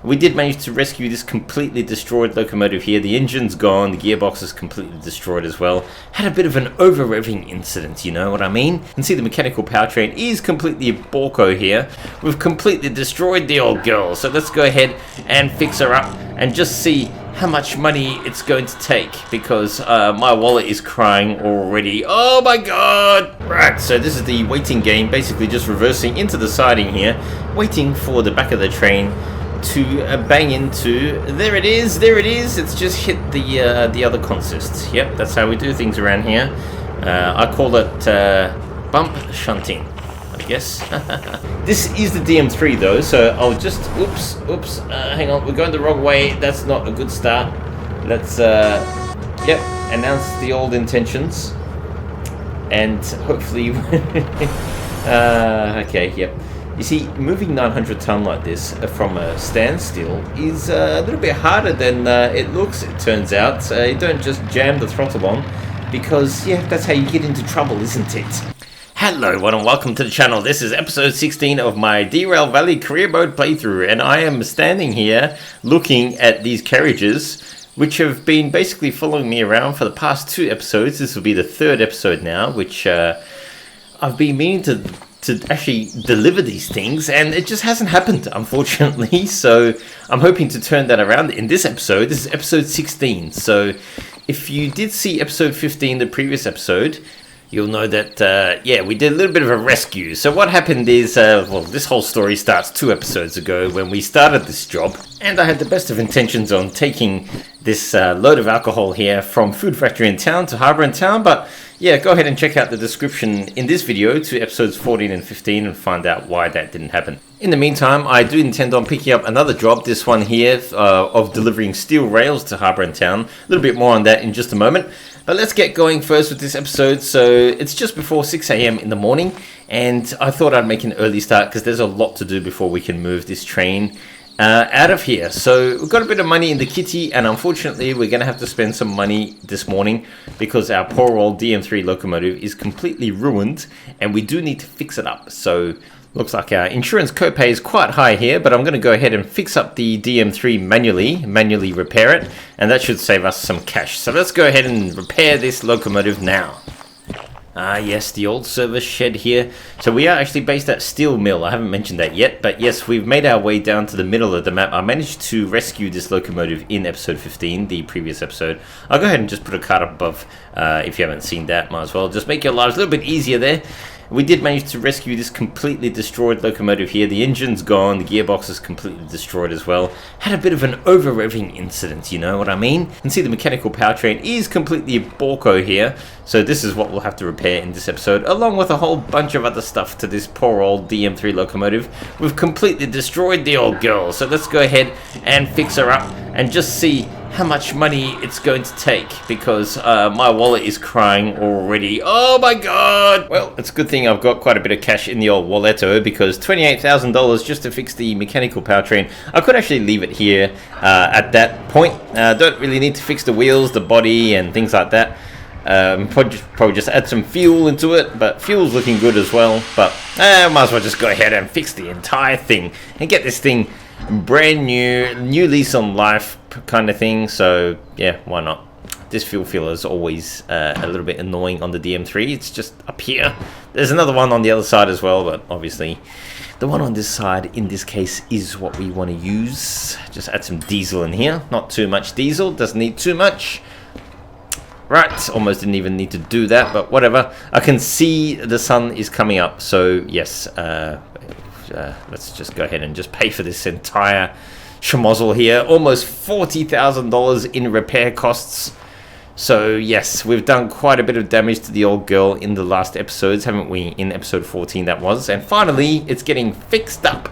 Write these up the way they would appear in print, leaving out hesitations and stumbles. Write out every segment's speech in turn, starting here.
We did manage to rescue this completely destroyed locomotive here. The engine's gone, the gearbox is completely destroyed as well. Had a bit of an over-revving incident, you know what I mean? You can see the mechanical powertrain is completely borko here. We've completely destroyed the old girl, so let's go ahead and fix her up and just see how much money it's going to take, because my wallet is crying already. Oh my god! Right, so this is the waiting game, basically just reversing into the siding here, waiting for the back of the train to bang into. There it is, there it is. It's just hit the other consist. Yep, that's how we do things around here. I call it bump shunting, I guess. This is the DM3 though, so I'll just oops, hang on, we're going the wrong way. That's not a good start. Let's yep, announce the old intentions, and hopefully okay, yep. You see, moving 900 ton like this from a standstill is a little bit harder than it looks, it turns out. You don't just jam the throttle on, because yeah, that's how you get into trouble, isn't it? Hello everyone and welcome to the channel. This is episode 16 of my Derail Valley career mode playthrough, and I am standing here looking at these carriages which have been basically following me around for the past 2 episodes. This will be the 3rd episode now, which I've been meaning to actually deliver these things, and it just hasn't happened, unfortunately. So I'm hoping to turn that around in this episode. This is episode 16. So if you did see episode 15, the previous episode, you'll know that, yeah, we did a little bit of a rescue. So what happened is, well, this whole story starts 2 episodes ago when we started this job. And I had the best of intentions on taking this load of alcohol here from Food Factory in town to Harbour in town. But yeah, go ahead and check out the description in this video to episodes 14 and 15 and find out why that didn't happen. In the meantime, I do intend on picking up another job, this one here, of delivering steel rails to Harbour in town. A little bit more on that in just a moment. But let's get going first with this episode. So it's just before 6 a.m. in the morning, and I thought I'd make an early start because there's a lot to do before we can move this train out of here. So we've got a bit of money in the kitty, and unfortunately we're going to have to spend some money this morning because our poor old DM3 locomotive is completely ruined and we do need to fix it up. So looks like our insurance copay is quite high here, but I'm going to go ahead and fix up the DM3 manually repair it, and that should save us some cash. So let's go ahead and repair this locomotive now. Yes, the old service shed here. So we are actually based at Steel Mill. I haven't mentioned that yet, but yes, we've made our way down to the middle of the map. I managed to rescue this locomotive in episode 15, the previous episode. I'll go ahead and just put a card up above if you haven't seen that. Might as well just make your lives a little bit easier there. We did manage to rescue this completely destroyed locomotive here. The engine's gone, the gearbox is completely destroyed as well. Had a bit of an over-revving incident, you know what I mean? You can see the mechanical powertrain is completely borko here. So this is what we'll have to repair in this episode, along with a whole bunch of other stuff to this poor old DM3 locomotive. We've completely destroyed the old girl. So let's go ahead and fix her up and just see how much money it's going to take, because my wallet is crying already. Oh my god! Well, it's a good thing I've got quite a bit of cash in the old walletto, because $28,000 just to fix the mechanical powertrain. I could actually leave it here at that point. Don't really need to fix the wheels, the body, and things like that. Probably just add some fuel into it, but fuel's looking good as well. But might as well just go ahead and fix the entire thing and get this thing brand new lease on life kind of thing. So yeah, why not? This fuel filler is always a little bit annoying on the DM3. It's just up here. There's another one on the other side as well, but obviously the one on this side in this case is what we want to use. Just add some diesel in here. Not too much diesel, doesn't need too much. Right, almost didn't even need to do that, but whatever. I can see the sun is coming up, so yes, let's just go ahead and just pay for this entire schmozzle here. Almost $40,000 in repair costs. So yes, we've done quite a bit of damage to the old girl in the last episodes, haven't we? In episode 14 that was. And finally, it's getting fixed up.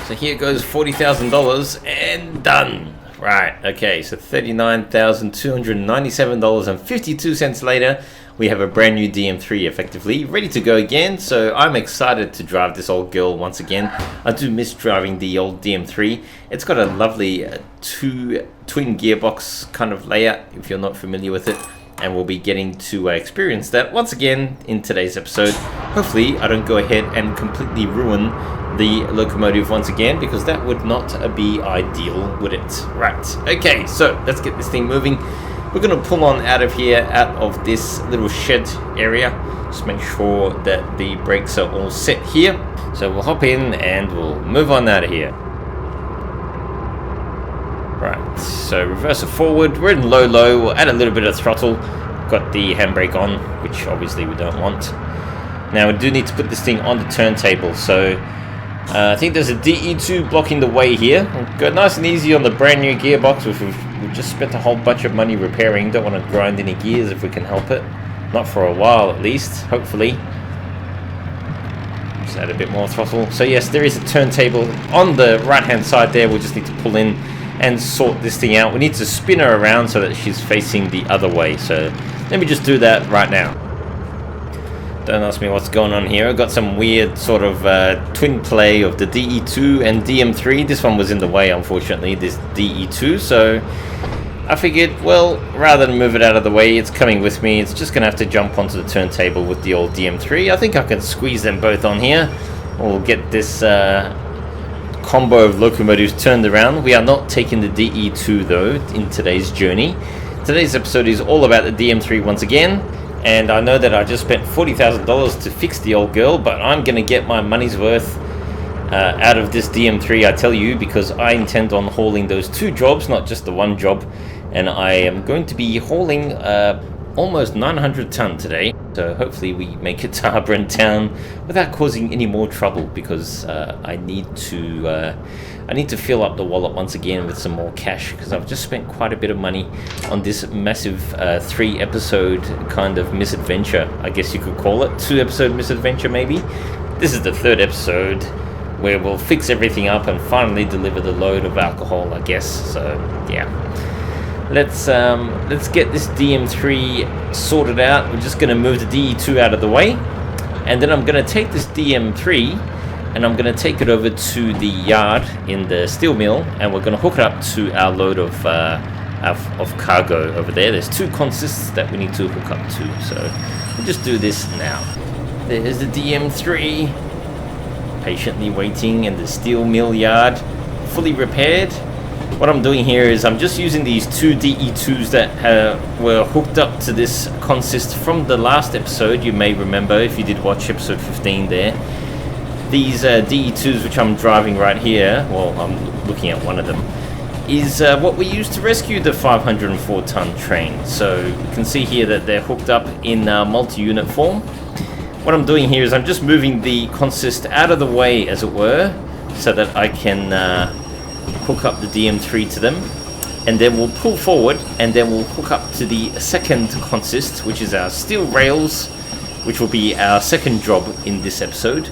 So here goes $40,000 and done. Right, okay, so $39,297.52 later, we have a brand new DM3 effectively, ready to go again. So I'm excited to drive this old girl once again. I do miss driving the old DM3. It's got a lovely twin gearbox kind of layout, if you're not familiar with it. And we'll be getting to experience that once again in today's episode. Hopefully I don't go ahead and completely ruin the locomotive once again, because that would not be ideal, would it? Right, okay, so let's get this thing moving. We're going to pull on out of here, out of this little shed area. Just make sure that the brakes are all set here. So we'll hop in and we'll move on out of here. Right, so reverse it forward. We're in low. We'll add a little bit of throttle. Got the handbrake on, which obviously we don't want. Now we do need to put this thing on the turntable. So I think there's a DE2 blocking the way here. We'll go nice and easy on the brand new gearbox, which we've just spent a whole bunch of money repairing. Don't want to grind any gears if we can help it. Not for a while at least, hopefully. Just add a bit more throttle. So yes, there is a turntable on the right hand side there. We'll just need to pull in and sort this thing out. We need to spin her around so that she's facing the other way. So let me just do that right now. Don't ask me what's going on here. I've got some weird sort of twin play of the DE2 and DM3. This one was in the way, unfortunately, this DE2. So I figured, well, rather than move it out of the way, it's coming with me. It's just going to have to jump onto the turntable with the old DM3. I think I can squeeze them both on here. We'll get this combo of locomotives turned around. We are not taking the DE2 though in today's journey. Today's episode is all about the DM3 once again, and I know that I just spent $40,000 to fix the old girl, but I'm gonna get my money's worth out of this DM3, I tell you, because I intend on hauling those 2 jobs, not just the 1 job, and I am going to be hauling almost 900 ton today. So hopefully we make it to Harbour and Town without causing any more trouble, because I need to fill up the wallet once again with some more cash, because I've just spent quite a bit of money on this massive 3-episode kind of misadventure, I guess you could call it. 2-episode misadventure maybe. This is the 3rd episode where we'll fix everything up and finally deliver the load of alcohol, I guess. So yeah. Let's get this DM3 sorted out. We're just going to move the DE2 out of the way, and then I'm going to take this DM3 and I'm going to take it over to the yard in the steel mill, and we're going to hook it up to our load of cargo over there. There's 2 consists that we need to hook up to, so we'll just do this now. There's the DM3 patiently waiting in the steel mill yard, fully repaired. What I'm doing here is I'm just using these 2 DE2s that were hooked up to this consist from the last episode. You may remember if you did watch episode 15 there. These DE2s, which I'm driving right here, well, I'm looking at one of them, is what we used to rescue the 504 ton train. So you can see here that they're hooked up in multi-unit form. What I'm doing here is I'm just moving the consist out of the way, as it were, so that I can hook up the DM3 to them, and then we'll pull forward and then we'll hook up to the second consist, which is our steel rails, which will be our second job in this episode.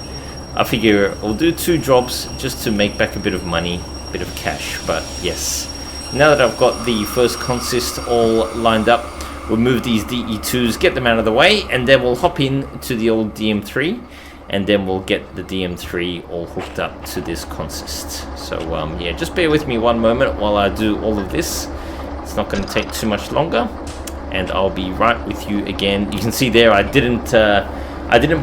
I figure we'll do 2 jobs just to make back a bit of money, a bit of cash. But yes, now that I've got the first consist all lined up, we'll move these DE2s, get them out of the way, and then we'll hop in to the old DM3, and then we'll get the DM3 all hooked up to this consist. So yeah, just bear with me one moment while I do all of this. It's not going to take too much longer, and I'll be right with you again. You can see there I didn't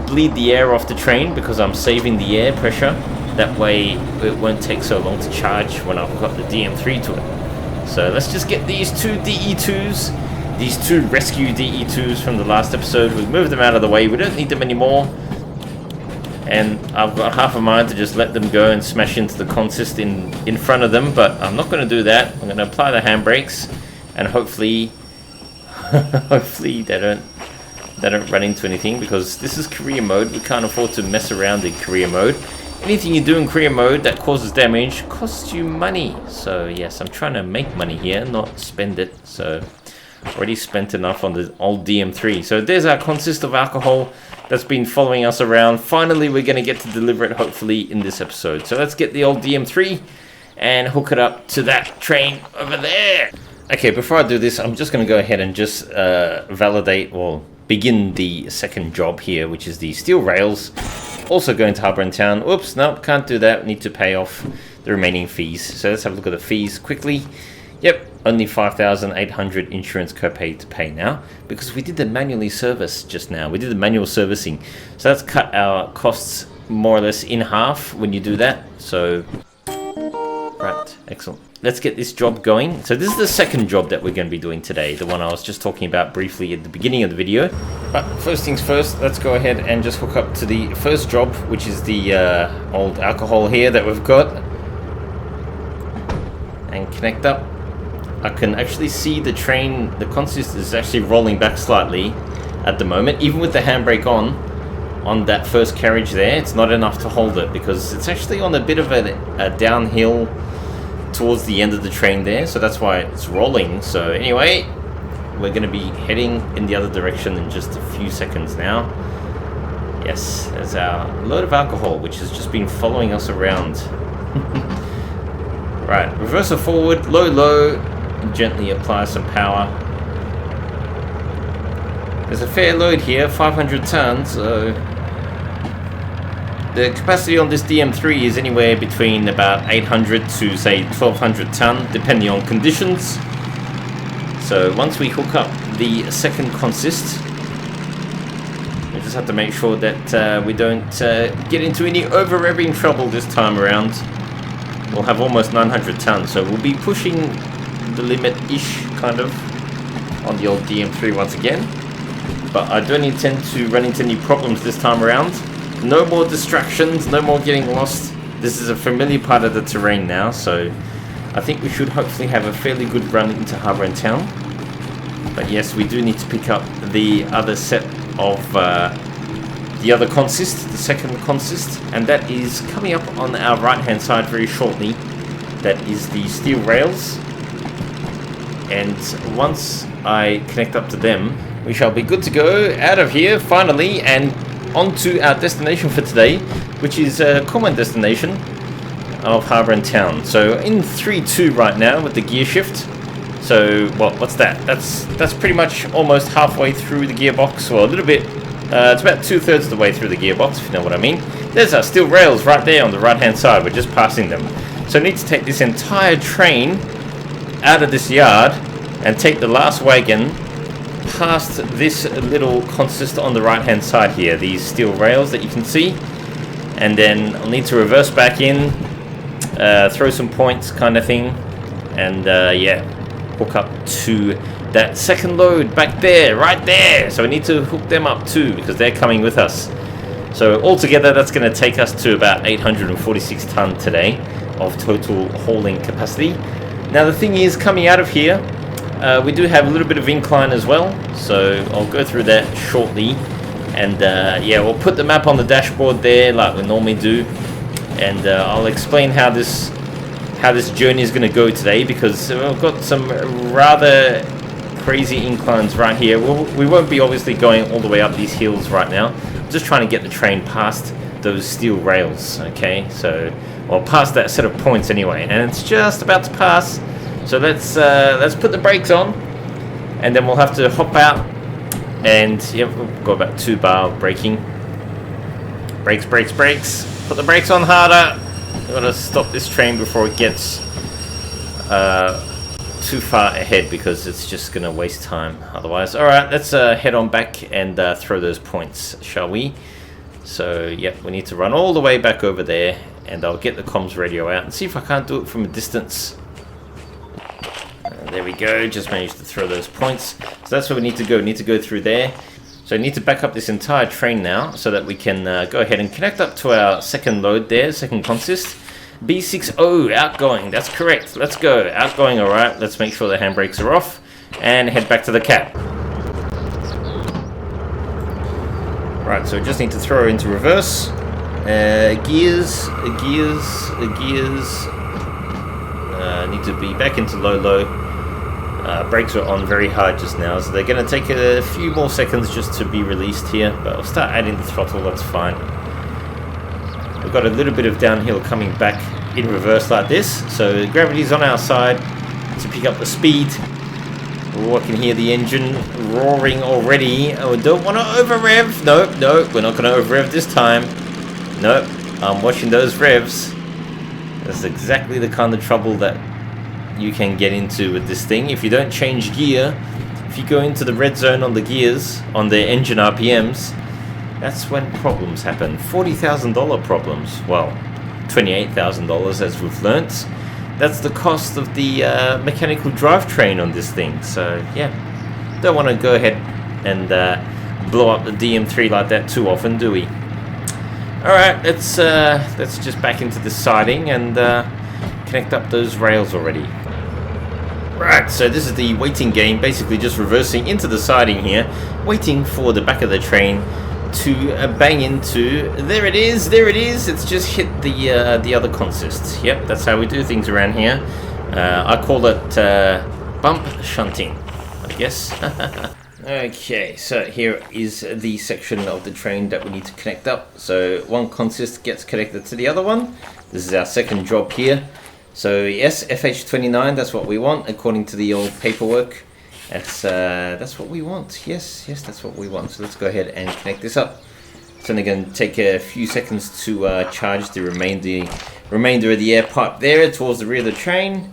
bleed the air off the train because I'm saving the air pressure. That way it won't take so long to charge when I hook up the DM3 to it. So let's just get these 2 DE2s, these 2 rescue DE2s from the last episode. We've moved them out of the way. We don't need them anymore. And I've got half a mind to just let them go and smash into the consist in front of them, but I'm not going to do that. I'm going to apply the handbrakes, and hopefully they don't run into anything, because this is career mode. We can't afford to mess around in career mode. Anything you do in career mode that causes damage costs you money. So yes, I'm trying to make money here, not spend it. So already spent enough on the old DM3. So there's our consist of alcohol that's been following us around. Finally, we're going to get to deliver it, hopefully, in this episode. So let's get the old DM3 and hook it up to that train over there. Okay, before I do this, I'm just going to go ahead and just validate or begin the second job here, which is the steel rails. Also going to Harbour and Town. Oops, no, can't do that. Need to pay off the remaining fees. So let's have a look at the fees quickly. Yep, only 5,800 insurance copay to pay now, because we did the manually service just now. We did the manual servicing. So that's cut our costs more or less in half when you do that. So, right, excellent. Let's get this job going. So this is the second job that we're going to be doing today, the one I was just talking about briefly at the beginning of the video. But first things first, let's go ahead and just hook up to the first job, which is the old alcohol here that we've got, and connect up. I can actually see the train, the consist is actually rolling back slightly at the moment, even with the handbrake on that first carriage there. It's not enough to hold it because it's actually on a bit of a downhill towards the end of the train there, so that's why it's rolling. So anyway, we're going to be heading in the other direction in just a few seconds now. Yes, there's our load of alcohol, which has just been following us around. Right, reverser forward, low, gently apply some power. There's a fair load here, 500 tons, so the capacity on this DM3 is anywhere between about 800 to say 1200 ton, depending on conditions. So once we hook up the second consist, we just have to make sure that we don't get into any over revving trouble this time around. We'll have almost 900 tons, so we'll be pushing the limit-ish kind of on the old DM3 once again. But I don't intend to run into any problems this time around. No more distractions, no more getting lost. This is a familiar part of the terrain now, so I think we should hopefully have a fairly good run into Harbour and Town. But yes, we do need to pick up the other set of the other consist, the second consist, and that is coming up on our right hand side very shortly. That is the steel rails, and once I connect up to them, we shall be good to go out of here finally and onto our destination for today, which is a common destination of Harbour and Town. So in 3-2 right now with the gear shift. So what's that? That's pretty much almost halfway through the gearbox, or a little bit. It's about 2/3 of the way through the gearbox, if you know what I mean. There's our steel rails right there on the right hand side. We're just passing them. So I need to take this entire train out of this yard and take the last wagon past this little consist on the right hand side here, these steel rails that you can see, and then I'll need to reverse back in, throw some points kind of thing, and yeah, hook up to that second load back there, right there. So we need to hook them up too because they're coming with us. So altogether that's going to take us to about 846 ton today of total hauling capacity. Now the thing is, coming out of here, we do have a little bit of incline as well, so I'll go through that shortly, and yeah, we'll put the map on the dashboard there like we normally do, and I'll explain how this journey is going to go today, because we've got some rather crazy inclines right here. We won't be obviously going all the way up these hills right now. I'm just trying to get the train past those steel rails, okay, so, well, past that set of points anyway, and it's just about to pass. So let's put the brakes on, and then we'll have to hop out, and yep, we've got about 2 bar braking. Brakes. Put the brakes on harder. We've got to stop this train before it gets too far ahead, because it's just going to waste time otherwise. All right, let's head on back and throw those points, shall we? So yep, we need to run all the way back over there, and I'll get the comms radio out and see if I can't do it from a distance. There we go, just managed to throw those points. So that's where we need to go. We need to go through there. So I need to back up this entire train now so that we can go ahead and connect up to our second load there, second consist. B60 outgoing, that's correct. Let's go. Outgoing, alright. Let's make sure the handbrakes are off and head back to the cab. Right, so we just need to throw her into reverse. Gears. Need to be back into low. Brakes were on very hard just now, so they're going to take a few more seconds just to be released here, but I'll start adding the throttle, that's fine. We've got a little bit of downhill coming back in reverse like this, so gravity's on our side to pick up the speed. I can hear the engine roaring already. Oh, we don't want to over rev. Nope, we're not going to over rev this time. Nope, I'm watching those revs. That's exactly the kind of trouble that you can get into with this thing if you don't change gear. If you go into the red zone on the gears, on the engine RPMs, That's when problems happen. $40,000 problems. Well, $28,000 as we've learnt. That's the cost of the mechanical drivetrain on this thing. So yeah, don't want to go ahead and blow up the DM3 like that too often, do we? All right, let's just back into the siding and connect up those rails already. Right, so this is the waiting game, basically just reversing into the siding here, waiting for the back of the train to bang into. There it is, it's just hit the other consist. Yep, that's how we do things around here. I call it bump shunting, I guess. Okay, so here is the section of the train that we need to connect up. So one consist gets connected to the other one. This is our second job here. So yes, FH29, that's what we want according to the old paperwork. That's what we want. Yes, that's what we want. So let's go ahead and connect this up. It's only going to take a few seconds to charge the remainder of the air pipe there towards the rear of the train.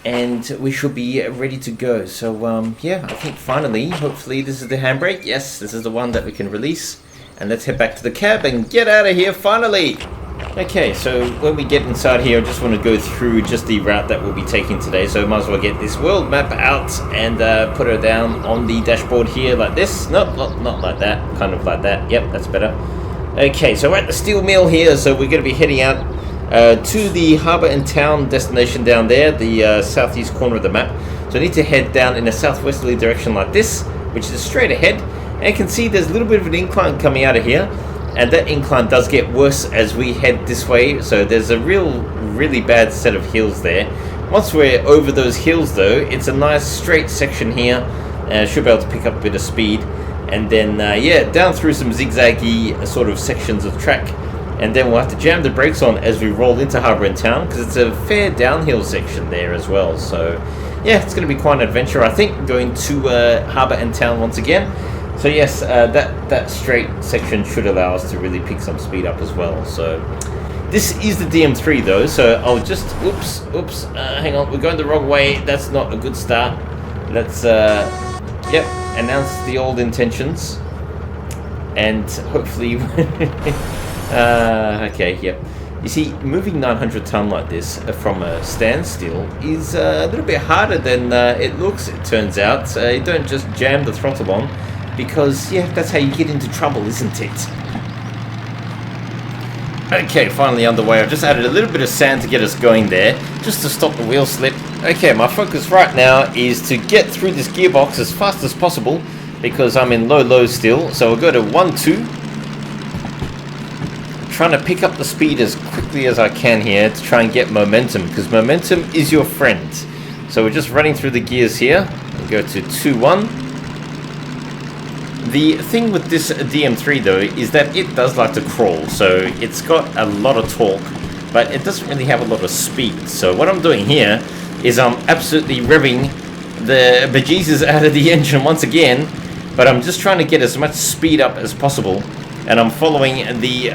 And we should be ready to go. So yeah, I think finally, hopefully this is the handbrake. Yes, this is the one that we can release. And let's head back to the cab and get out of here finally. Okay, so when we get inside here, I just want to go through just the route that we'll be taking today. So might as well get this world map out and put her down on the dashboard here like this. Nope, not like that, kind of like that. Yep, that's better. Okay, so we're at the steel mill here, so we're going to be heading out to the harbour and town destination down there, the southeast corner of the map. So I need to head down in a southwesterly direction like this, which is straight ahead. And you can see there's a little bit of an incline coming out of here. And that incline does get worse as we head this way, so there's a really bad set of hills there. Once we're over those hills though, it's a nice straight section here. Should be able to pick up a bit of speed. And then, yeah, down through some zigzaggy sort of sections of track. And then we'll have to jam the brakes on as we roll into Harbour and Town, because it's a fair downhill section there as well. So, yeah, it's going to be quite an adventure, I think, going to Harbour and Town once again. So yes, that straight section should allow us to really pick some speed up as well. So this is the DM3 though, so I'll just, oops, hang on, we're going the wrong way. That's not a good start. Let's, yep, announce the old intentions. And hopefully, okay, yep. You see, moving 900 ton like this from a standstill is a little bit harder than it looks, it turns out. You don't just jam the throttle on. Because, yeah, that's how you get into trouble, isn't it? Okay, finally underway. I've just added a little bit of sand to get us going there, just to stop the wheel slip. Okay, my focus right now is to get through this gearbox as fast as possible, because I'm in low still. So we'll go to 1-2. Trying to pick up the speed as quickly as I can here to try and get momentum, because momentum is your friend. So we're just running through the gears here. We'll go to 2-1. The thing with this DM3 though is that it does like to crawl, so it's got a lot of torque, but it doesn't really have a lot of speed. So what I'm doing here is I'm absolutely revving the bejesus out of the engine once again, but I'm just trying to get as much speed up as possible, and I'm following the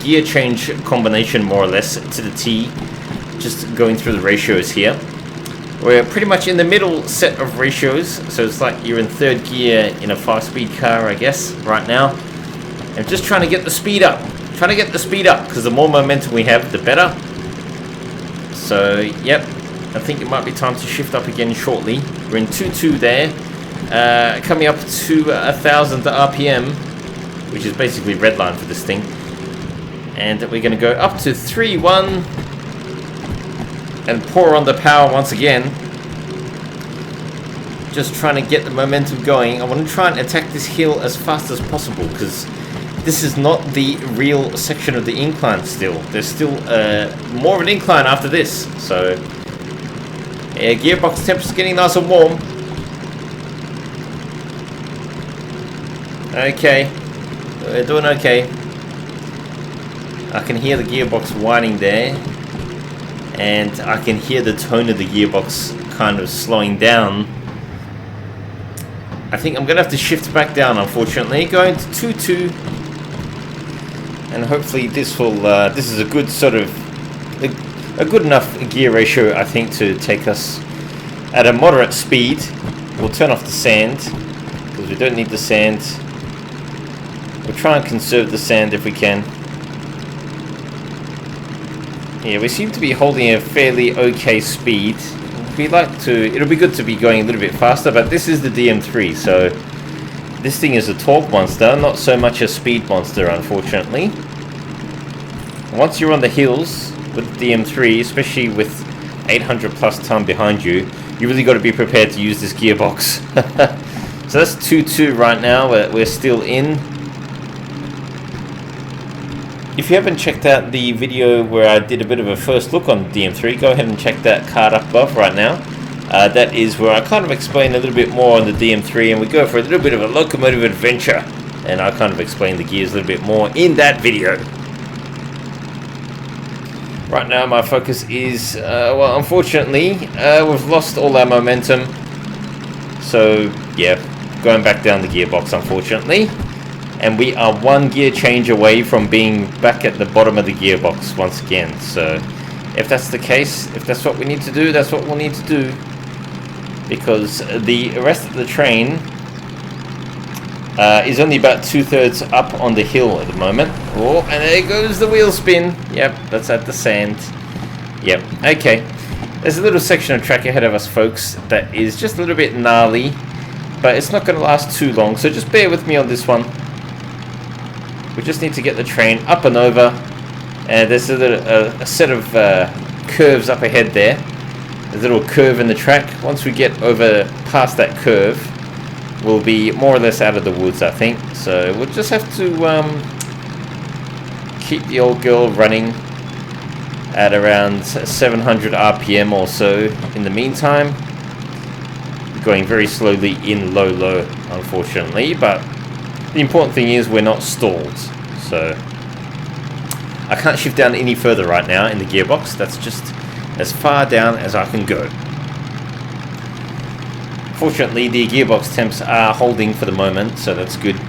gear change combination more or less to the T, just going through the ratios here. We're pretty much in the middle set of ratios, so it's like you're in third gear in a 5-speed car, I guess, right now. I'm just trying to get the speed up. Because the more momentum we have, the better. So, yep, I think it might be time to shift up again shortly. We're in 2-2 there, coming up to 1,000 RPM, which is basically redline for this thing. And we're going to go up to 3-1. And pour on the power once again. Just trying to get the momentum going. I want to try and attack this hill as fast as possible, because this is not the real section of the incline still. There's still more of an incline after this. So, yeah, gearbox temperature's getting nice and warm. Okay, we're doing okay. I can hear the gearbox whining there. And I can hear the tone of the gearbox kind of slowing down. I think I'm going to have to shift back down, unfortunately. Going to 2-2. And hopefully this will, this is a good sort of, a good enough gear ratio, I think, to take us at a moderate speed. We'll turn off the sand, because we don't need the sand. We'll try and conserve the sand if we can. Yeah, we seem to be holding a fairly okay speed. It'll be good to be going a little bit faster, but this is the DM3, so this thing is a torque monster, not so much a speed monster, unfortunately. Once you're on the hills with the DM3, especially with 800 plus ton behind you, you really got to be prepared to use this gearbox. So that's 2-2 right now. We're still in. If you haven't checked out the video where I did a bit of a first look on DM3, go ahead and check that card up above right now. That is where I kind of explain a little bit more on the DM3, and we go for a little bit of a locomotive adventure, and I kind of explain the gears a little bit more in that video. Right now my focus is, well, unfortunately, we've lost all our momentum. So, yeah, going back down the gearbox, unfortunately. And we are one gear change away from being back at the bottom of the gearbox once again. So, if that's the case, if that's what we need to do, that's what we'll need to do. Because the rest of the train is only about 2/3 up on the hill at the moment. Oh, and there goes the wheel spin. Yep, that's at the sand. Yep, okay. There's a little section of track ahead of us, folks, that is just a little bit gnarly. But it's not going to last too long, so just bear with me on this one. We just need to get the train up and over. There's a set of curves up ahead there. There's a little curve in the track. Once we get over past that curve, we'll be more or less out of the woods, I think. So we'll just have to keep the old girl running at around 700 RPM or so in the meantime. Going very slowly in low, unfortunately, but the important thing is we're not stalled. So I can't shift down any further right now in the gearbox. That's just as far down as I can go. Fortunately, the gearbox temps are holding for the moment, so that's good.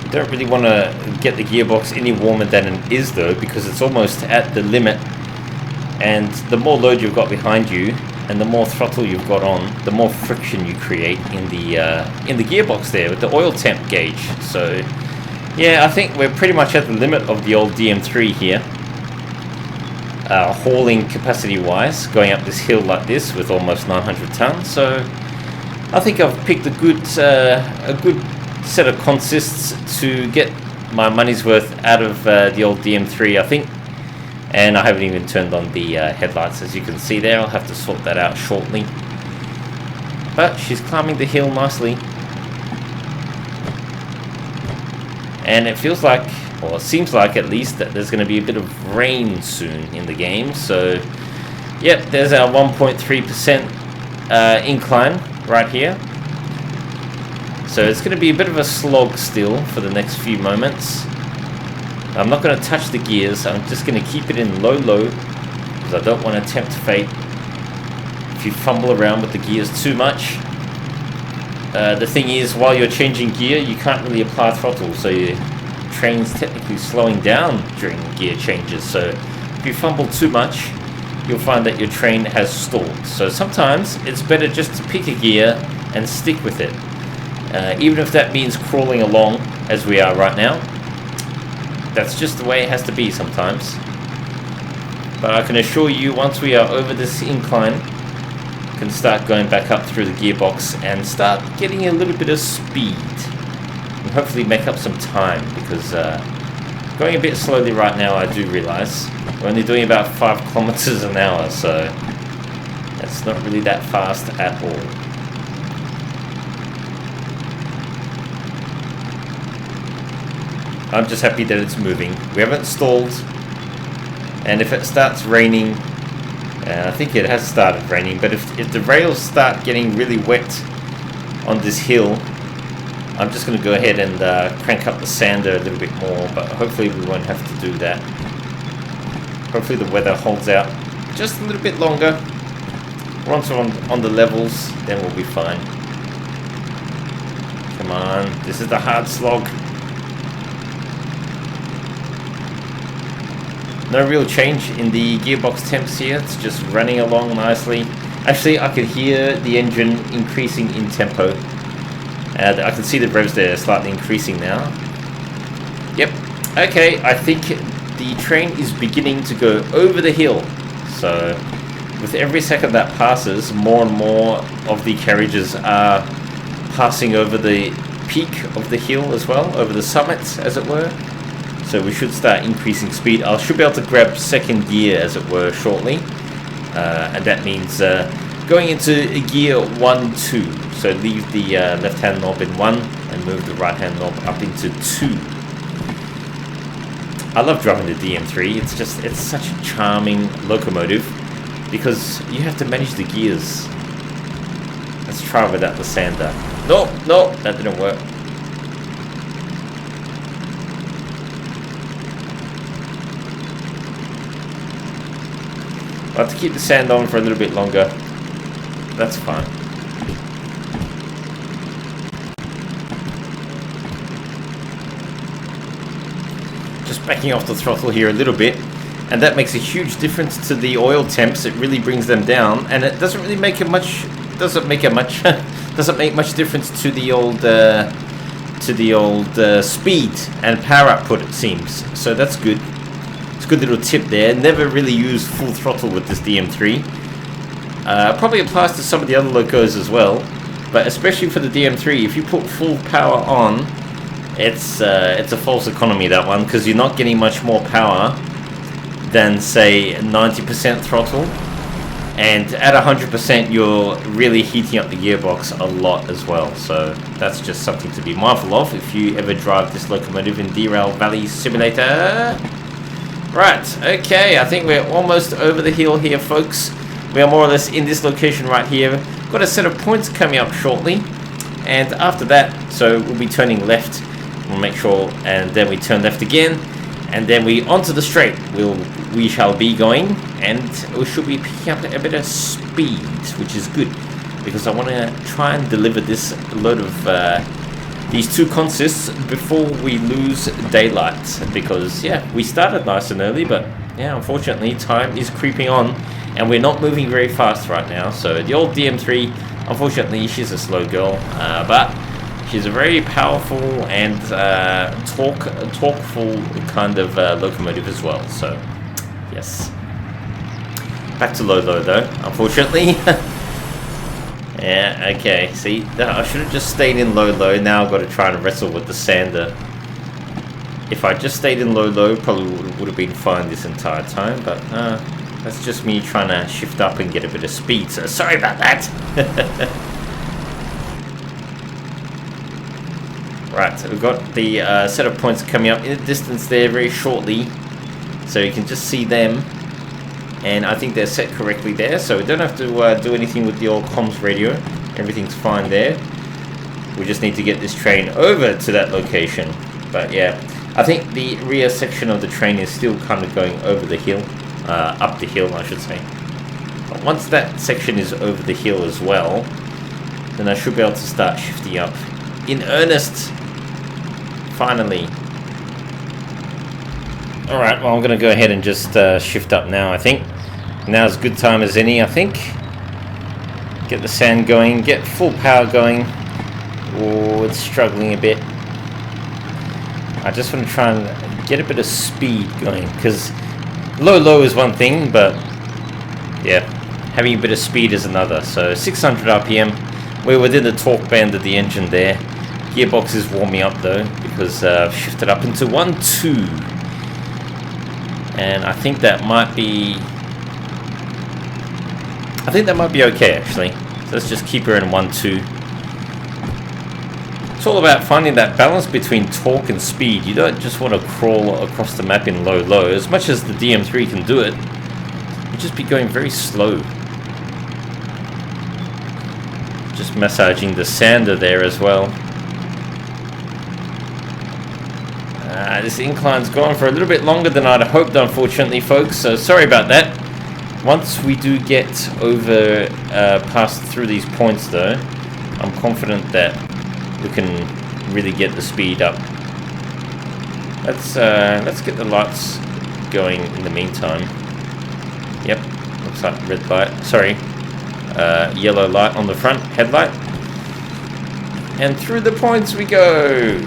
You don't really want to get the gearbox any warmer than it is, though, because it's almost at the limit. And the more load you've got behind you, and the more throttle you've got on, the more friction you create in the gearbox there with the oil temp gauge. So, yeah, I think we're pretty much at the limit of the old DM3 here. Hauling capacity-wise, going up this hill like this with almost 900 tons. So, I think I've picked a good set of consists to get my money's worth out of the old DM3, I think. And I haven't even turned on the headlights, as you can see there. I'll have to sort that out shortly. But she's climbing the hill nicely. And it feels like, or it seems like at least, that there's going to be a bit of rain soon in the game. So, yep, there's our 1.3% incline right here. So it's going to be a bit of a slog still for the next few moments. I'm not going to touch the gears. I'm just going to keep it in low, because I don't want to tempt fate. If you fumble around with the gears too much, the thing is, while you're changing gear, you can't really apply throttle, so your train's technically slowing down during gear changes. So if you fumble too much, you'll find that your train has stalled. So sometimes it's better just to pick a gear and stick with it, even if that means crawling along as we are right now. That's just the way it has to be sometimes. But I can assure you, once we are over this incline, we can start going back up through the gearbox and start getting a little bit of speed. And hopefully make up some time, because going a bit slowly right now, I do realise. We're only doing about 5 kilometers an hour, so that's not really that fast at all. I'm just happy that it's moving. We haven't stalled. And if it starts raining, I think it has started raining, but if the rails start getting really wet on this hill, I'm just going to go ahead and crank up the sander a little bit more, but hopefully we won't have to do that. Hopefully the weather holds out just a little bit longer. Once we're on the levels, then we'll be fine. Come on, this is the hard slog. No real change in the gearbox temps here, it's just running along nicely. Actually, I can hear the engine increasing in tempo. I can see the revs there slightly increasing now. Yep. Okay, I think the train is beginning to go over the hill. So with every second that passes, more and more of the carriages are passing over the peak of the hill as well, over the summit, as it were. So we should start increasing speed. I should be able to grab second gear, as it were, shortly. And that means going into gear 1, 2. So leave the left-hand knob in 1 and move the right-hand knob up into 2. I love driving the DM3. It's such a charming locomotive because you have to manage the gears. Let's try without the sander. No, that didn't work. I'll have to keep the sand on for a little bit longer. That's fine. Just backing off the throttle here a little bit, and that makes a huge difference to the oil temps. It really brings them down, and it doesn't really make much doesn't make much difference to the old speed and power output, it seems. So that's good. It's a good little tip there. Never really use full throttle with this DM3. Probably applies to some of the other locos as well, but especially for the DM3, if you put full power on, it's a false economy, that one, because you're not getting much more power than, say, 90% throttle, and at 100% you're really heating up the gearbox a lot as well. So that's just something to be mindful of if you ever drive this locomotive in Derail Valley Simulator. Right, okay, I think we're almost over the hill here, folks. We are more or less in this location right here. Got a set of points coming up shortly, and after that, so we'll be turning left. We'll make sure, and then we turn left again, and then we onto the straight. We shall be going, and we should be picking up a bit of speed, which is good, because I want to try and deliver this load of these two consists before we lose daylight. Because yeah, we started nice and early, but yeah, unfortunately time is creeping on, and we're not moving very fast right now. So the old DM3, unfortunately, she's a slow girl, but she's a very powerful and torqueful kind of locomotive as well. So yes, back to low though, unfortunately. Yeah, okay, see, I should have just stayed in low. Now I've got to try and wrestle with the sander. If I just stayed in low, probably would have been fine this entire time, but that's just me trying to shift up and get a bit of speed, so sorry about that. Right, we've got the set of points coming up in the distance there very shortly, so you can just see them, and I think they're set correctly there, so we don't have to do anything with the old comms radio. Everything's fine there. We just need to get this train over to that location. But yeah, I think the rear section of the train is still kind of going over the hill, up the hill I should say. But once that section is over the hill as well, then I should be able to start shifting up in earnest. Finally. Alright, well I'm going to go ahead and just shift up now, I think. Now's a good time as any, I think. Get the sand going, get full power going. Oh, it's struggling a bit. I just want to try and get a bit of speed going, because low is one thing, but yeah, having a bit of speed is another. So 600 RPM, we're within the torque band of the engine there. Gearbox is warming up though, because I've shifted up into 1-2. And I think that might be okay actually. So let's just keep her in 1-2. It's all about finding that balance between torque and speed. You don't just want to crawl across the map in low. As much as the DM3 can do it, you just be going very slow. Just massaging the sander there as well. This incline's gone for a little bit longer than I'd hoped, unfortunately, folks, so sorry about that. Once we do get over past through these points though, I'm confident that we can really get the speed up. Let's get the lights going in the meantime. Yep, looks like red light, sorry, yellow light on the front headlight, and through the points we go.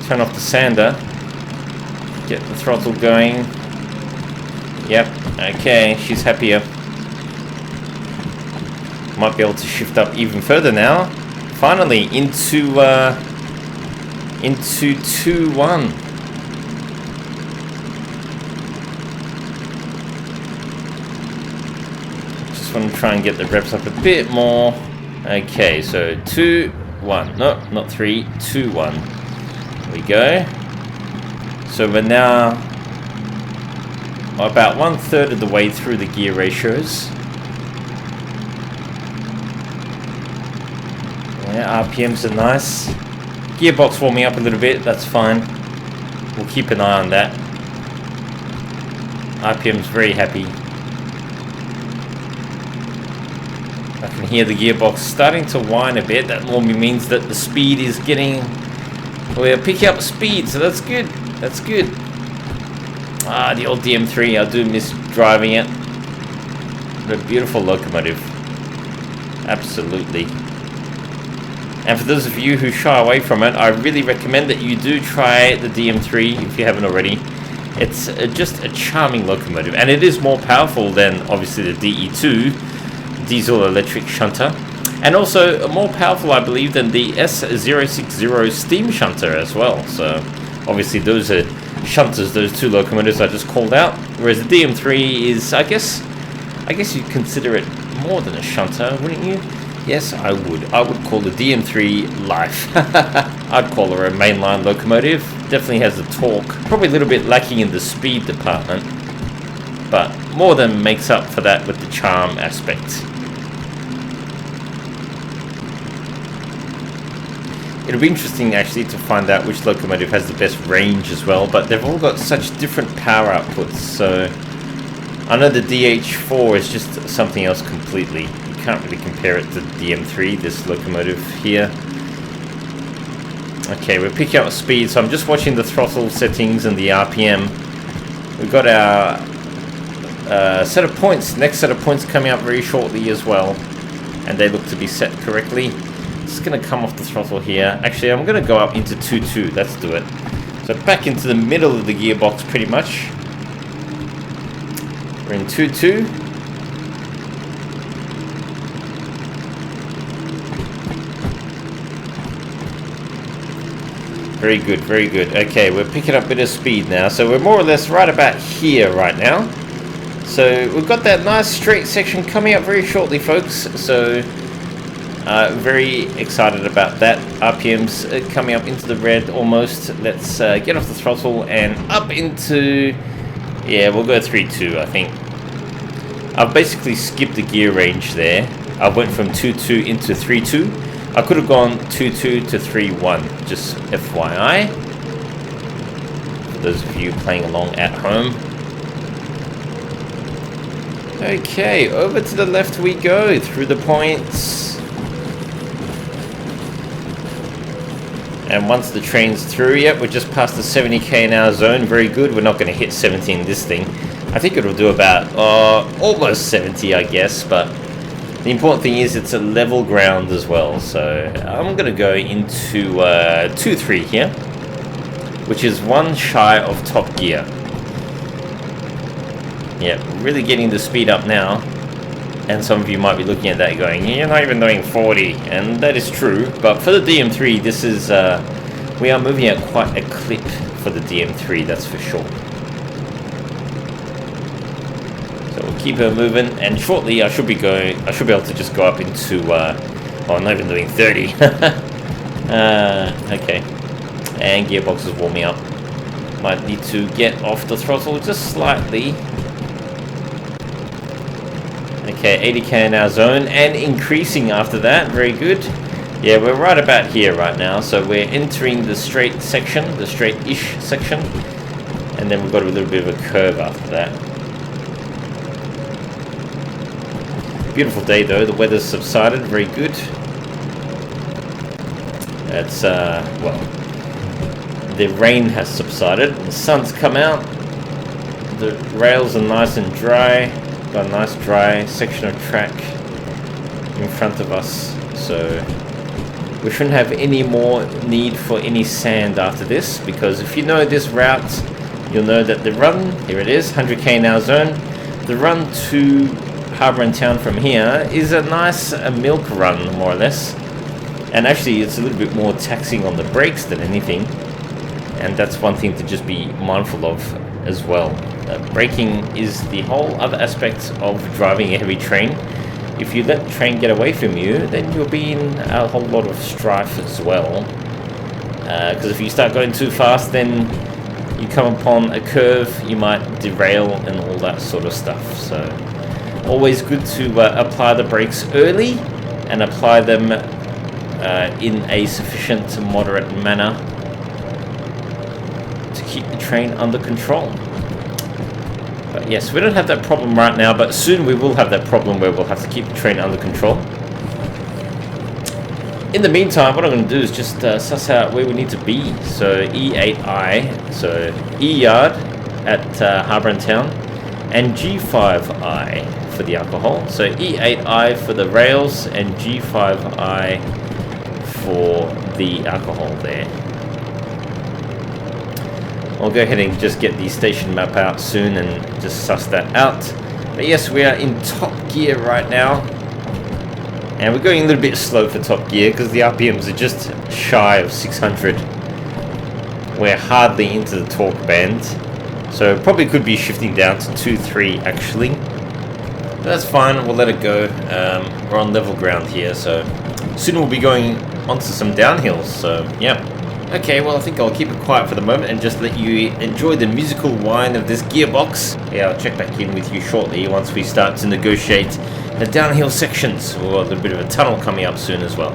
Turn off the sander. Get the throttle going. Yep, okay, she's happier. Might be able to shift up even further now. Finally, into 2-1. Just want to try and get the reps up a bit more. Okay, so 2-1. No, not 3. 2-1. There we go. So we're now about 1/3 of the way through the gear ratios. Yeah, RPMs are nice. Gearbox warming up a little bit, that's fine. We'll keep an eye on that. RPM's very happy. I can hear the gearbox starting to whine a bit. That normally means that the speed is getting... We're picking up speed, so that's good. That's good. Ah, the old DM3, I do miss driving it. What a beautiful locomotive. Absolutely. And for those of you who shy away from it, I really recommend that you do try the DM3 if you haven't already. It's just a charming locomotive, and it is more powerful than obviously the DE2, diesel electric shunter, and also more powerful, I believe, than the S060 steam shunter as well. So obviously those are shunters, those two locomotives I just called out, whereas the DM3 is, I guess you'd consider it more than a shunter, wouldn't you? Yes, I would. I would call the DM3 life. I'd call her a mainline locomotive. Definitely has the torque. Probably a little bit lacking in the speed department, but more than makes up for that with the charm aspect. It'll be interesting actually to find out which locomotive has the best range as well, but they've all got such different power outputs, so I know the DH4 is just something else completely. You can't really compare it to DM3, this locomotive here. Okay, we're picking up speed, so I'm just watching the throttle settings and the RPM. We've got our set of points, next set of points coming up very shortly as well, and they look to be set correctly. Just going to come off the throttle here. Actually, I'm going to go up into 2-2. Let's do it. So back into the middle of the gearbox pretty much. We're in 2-2. Very good, very good. Okay, we're picking up a bit of speed now. So we're more or less right about here right now. So we've got that nice straight section coming up very shortly, folks. So... very excited about that. RPM's coming up into the red almost. Let's get off the throttle and up into... Yeah, we'll go 3-2, I think. I've basically skipped the gear range there. I went from 2-2 into 3-2. I could have gone 2-2 to 3-1, just FYI. For those of you playing along at home. Okay, over to the left we go, through the points. And once the train's through, yep, we're just past the 70 km/h zone. Very good. We're not going to hit 70 in this thing. I think it'll do about almost 70, I guess. But the important thing is it's a level ground as well. So I'm going to go into 2-3 here, which is one shy of top gear. Yeah, really getting the speed up now. And some of you might be looking at that going, you're not even doing 40, and that is true. But for the DM3, this is, we are moving at quite a clip for the DM3, that's for sure. So we'll keep her moving, and shortly I should be able to just go up into, oh, I'm not even doing 30. Okay. And gearbox is warming up. Might need to get off the throttle just slightly. Okay, 80 km/h zone and increasing after that. Very good. Yeah, we're right about here right now. So we're entering the straight section, the straight-ish section. And then we've got a little bit of a curve after that. Beautiful day though. The weather's subsided. Very good. That's, well, the rain has subsided. The sun's come out. The rails are nice and dry. Got a nice dry section of track in front of us, so We shouldn't have any more need for any sand after this, because if you know this route, you'll know that the run, here it is, 100k an hour zone, the run to Harbour and Town from here is a nice milk run, more or less. And actually it's a little bit more taxing on the brakes than anything, and that's one thing to just be mindful of as well. Braking is the whole other aspect of driving a heavy train. If you let the train get away from you, then you'll be in a whole lot of strife as well. Because if you start going too fast, then you come upon a curve, you might derail and all that sort of stuff. So always good to apply the brakes early and apply them in a sufficient moderate manner to keep the train under control. But yes, we don't have that problem right now, but soon we will have that problem where we'll have to keep the train under control. In the meantime, what I'm going to do is just suss out where we need to be. So E8I, so E yard at Harbour and Town, and G5I for the alcohol. So E8I for the rails and G5I for the alcohol there. I'll go ahead and just get the station map out soon and just suss that out. But yes, we are in top gear right now. And we're going a little bit slow for top gear because the RPMs are just shy of 600. We're hardly into the torque band. So probably could be shifting down to 2.3 actually. But that's fine, we'll let it go. We're on level ground here, so soon we'll be going onto some downhills, so yeah. Okay, well I think I'll keep it quiet for the moment and just let you enjoy the musical whine of this gearbox. Yeah, I'll check back in with you shortly once we start to negotiate the downhill sections. We've got a bit of a tunnel coming up soon as well.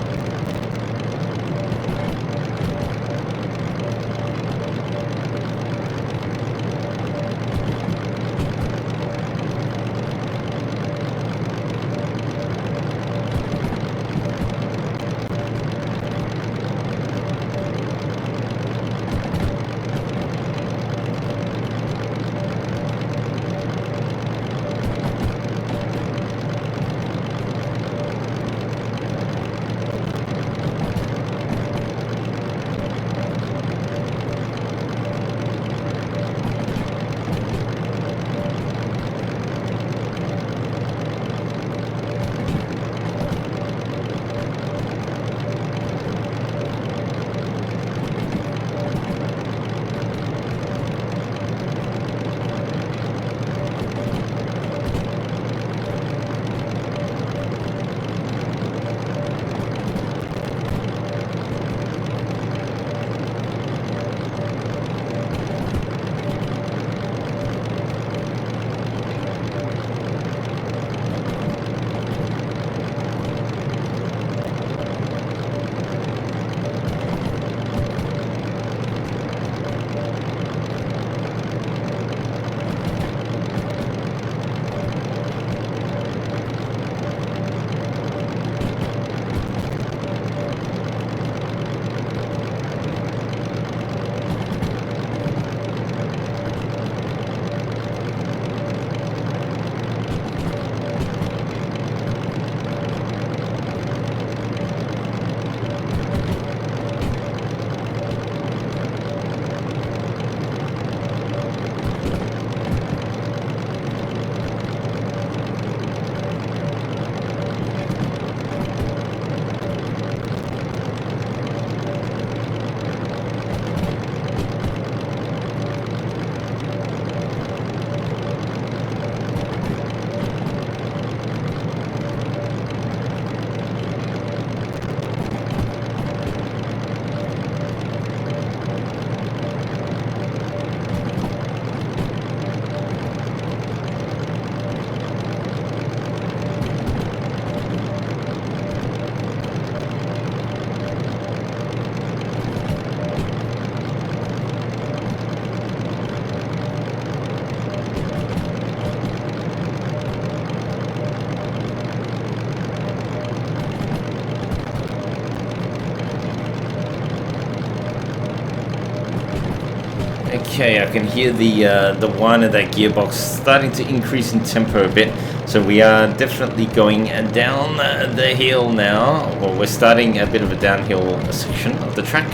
Okay, I can hear the whine of that gearbox starting to increase in tempo a bit. So we are definitely going down the hill now. Well, we're starting a bit of a downhill section of the track.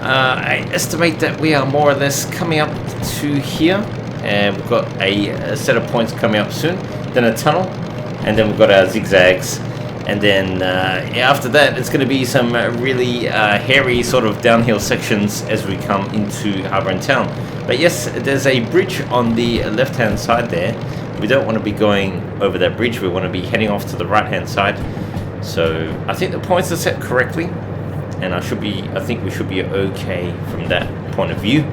I estimate that we are more or less coming up to here, and we've got a set of points coming up soon, then a tunnel, and then we've got our zigzags, and then after that it's going to be some really hairy sort of downhill sections as we come into Harbour Town. But yes, there's a bridge on the left hand side there. We don't want to be going over that bridge, we want to be heading off to the right hand side. So I think the points are set correctly, and I think we should be okay from that point of view.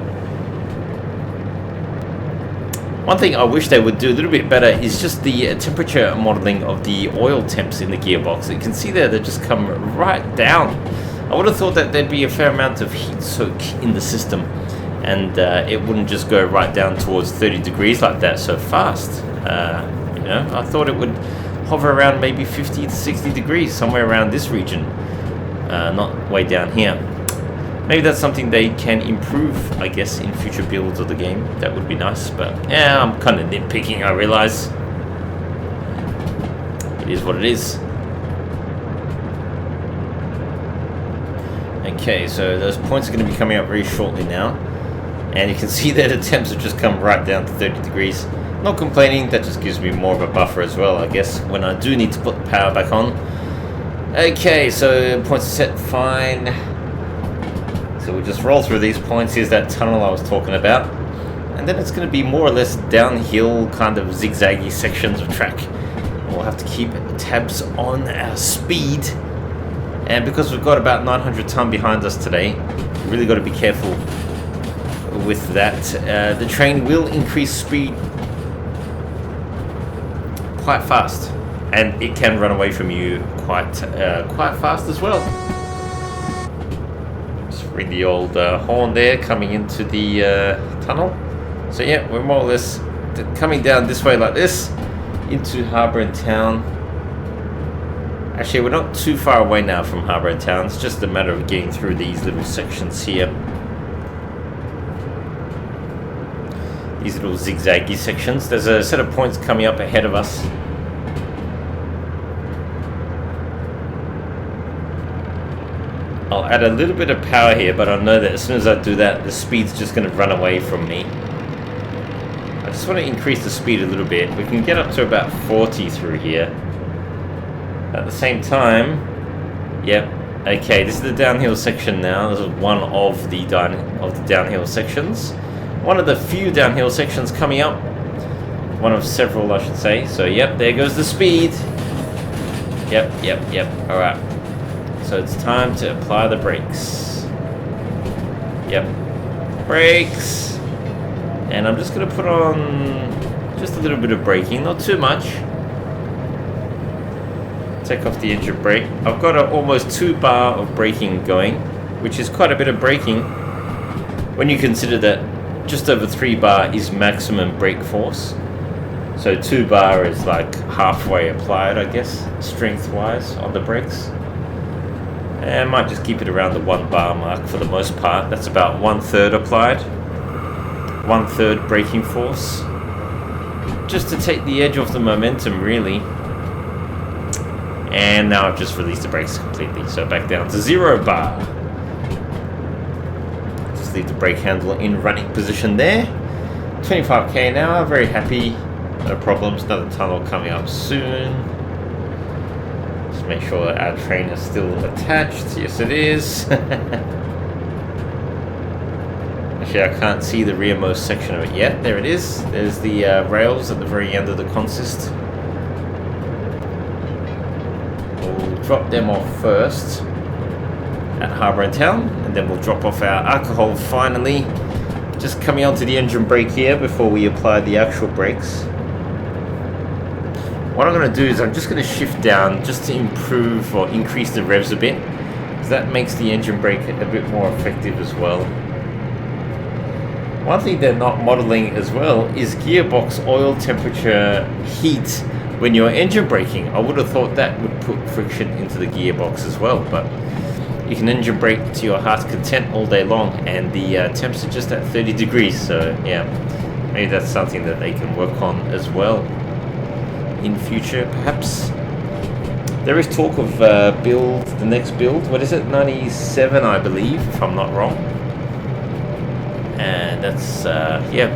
One thing I wish they would do a little bit better is just the temperature modeling of the oil temps in the gearbox. You can see there, they just come right down. I would have thought that there'd be a fair amount of heat soak in the system, and it wouldn't just go right down towards 30 degrees like that so fast. You know, I thought it would hover around maybe 50 to 60 degrees, somewhere around this region, not way down here. Maybe that's something they can improve, I guess, in future builds of the game. That would be nice, but yeah, I'm kind of nitpicking, I realize. It is what it is. Okay, so those points are going to be coming up very shortly now. And you can see that the temps have just come right down to 30 degrees. Not complaining, that just gives me more of a buffer as well, I guess, when I do need to put the power back on. Okay, so points are set fine. So we'll just roll through these points. Here's that tunnel I was talking about. And then it's going to be more or less downhill, kind of zigzaggy sections of track. We'll have to keep tabs on our speed. And because we've got about 900 ton behind us today, we've really got to be careful with that. The train will increase speed quite fast, and it can run away from you quite fast as well. Just ring the old horn there coming into the tunnel. So yeah, we're more or less coming down this way like this into Harbour Town. Actually, we're not too far away now from Harbour Town. It's just a matter of getting through these little sections here. These little zigzaggy sections. There's a set of points coming up ahead of us. I'll add a little bit of power here, but I know that as soon as I do that, the speed's just going to run away from me. I just want to increase the speed a little bit. We can get up to about 40 through here. At the same time, yep. Okay, this is the downhill section now. This is one of the downhill sections. One of the few downhill sections coming up. One of several, I should say. So, yep, there goes the speed. Yep. Alright. So it's time to apply the brakes. Yep. Brakes. And I'm just going to put on just a little bit of braking. Not too much. Take off the engine brake. I've got almost 2 bar of braking going, which is quite a bit of braking when you consider that just over 3 bar is maximum brake force. So 2 bar is like halfway applied, I guess, strength wise on the brakes. And I might just keep it around the 1 bar mark for the most part. That's about 1/3 applied, 1/3 braking force, just to take the edge off the momentum, really. And now I've just released the brakes completely, so back down to 0 bar. Just leave the brake handle in running position there. 25k an hour, very happy, no problems. Another tunnel coming up soon. Just make sure that our train is still attached. Yes, it is. Actually, I can't see the rearmost section of it yet. There it is. There's the rails at the very end of the consist. Drop them off first at Harbour Town, and then we'll drop off our alcohol finally. Just coming onto the engine brake here before we apply the actual brakes. What I'm going to do is I'm just going to shift down just to improve or increase the revs a bit, because that makes the engine brake a bit more effective as well. One thing they're not modeling as well is gearbox oil temperature heat when you're engine braking. I would have thought that would put friction into the gearbox as well, but you can engine brake to your heart's content all day long, and the temps are just at 30 degrees, so yeah, maybe that's something that they can work on as well. in future, perhaps. There is talk of the next build. What is it? 97, I believe, if I'm not wrong. And that's yeah.